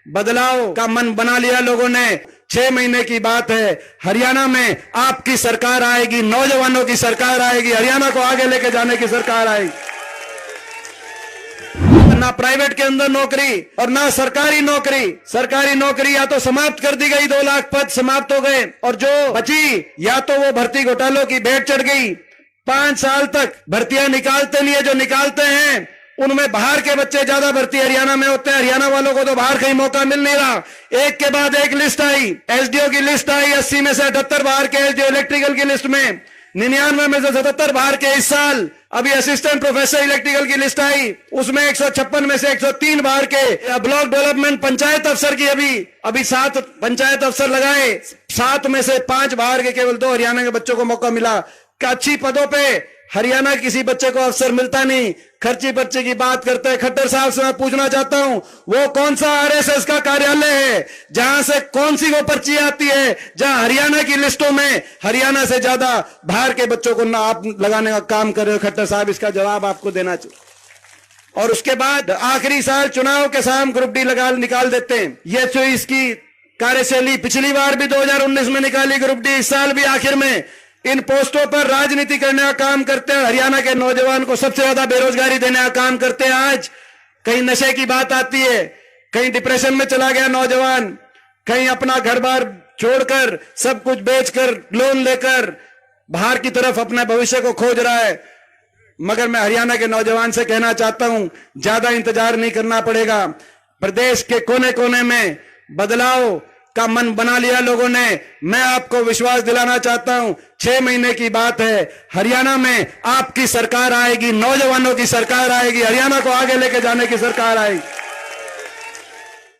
बदलाव का मन बना लिया लोगों ने। 6 महीने की बात है, हरियाणा में आपकी सरकार आएगी, नौजवानों की सरकार आएगी, हरियाणा को आगे लेके जाने की सरकार आएगी। ना प्राइवेट के अंदर नौकरी और ना सरकारी नौकरी। सरकारी नौकरी या तो समाप्त कर दी गई, 2 लाख पद समाप्त हो गए, और जो बची या तो वो भर्ती घोटालों की भेंट चढ़ गई। 5 साल तक भर्तियां निकालते नहीं है, जो निकालते हैं उनमें बाहर के बच्चे ज्यादा भर्ती हरियाणा में होते हैं। हरियाणा वालों को तो बाहर कहीं मौका मिल नहीं रहा। एक के बाद एक लिस्ट आई, एसडीओ की लिस्ट आई, 80 में से 78 बाहर के एसडीओ इलेक्ट्रिकल की लिस्ट में, 99 में से 77 बाहर के इस साल। अभी असिस्टेंट प्रोफेसर इलेक्ट्रिकल की लिस्ट आई, उसमें 156 में से 103 बाहर के। ब्लॉक डेवलपमेंट पंचायत अफसर की अभी 7 पंचायत अफसर लगाए, 7 में से 5 बाहर के, केवल 2 हरियाणा के बच्चों को मौका मिला। अच्छी पदों पे हरियाणा किसी बच्चे को अफसर मिलता नहीं। खर्ची पर्ची की बात करते हैं। खट्टर साहब से मैं पूछना चाहता हूं, वो कौन सा आरएसएस का कार्यालय है जहां से कौन सी वो पर्ची आती है, जहां हरियाणा की लिस्टों में हरियाणा से ज्यादा बाहर के बच्चों को ना आप लगाने का काम कर रहे हो? खट्टर साहब, इसका जवाब आपको देना चाहिए। और उसके बाद आखिरी साल चुनाव के साम ग्रुप डी निकाल देते हैं। ये जो इसकी कार्यशैली पिछली बार भी 2019 में निकाली ग्रुप डी, इस साल भी आखिर में इन पोस्टों पर राजनीति करने का काम करते हैं। हरियाणा के नौजवान को सबसे ज्यादा बेरोजगारी देने का काम करते हैं। आज कहीं नशे की बात आती है, कहीं डिप्रेशन में चला गया नौजवान, कहीं अपना घर बार छोड़कर सब कुछ बेचकर लोन लेकर बाहर की तरफ अपने भविष्य को खोज रहा है। मगर मैं हरियाणा के नौजवान से कहना चाहता हूं, ज्यादा इंतजार नहीं करना पड़ेगा। प्रदेश के कोने कोने में बदलाव का मन बना लिया लोगों ने। मैं आपको विश्वास दिलाना चाहता हूं, 6 महीने की बात है, हरियाणा में आपकी सरकार आएगी, नौजवानों की सरकार आएगी, हरियाणा को आगे लेके जाने की सरकार आएगी।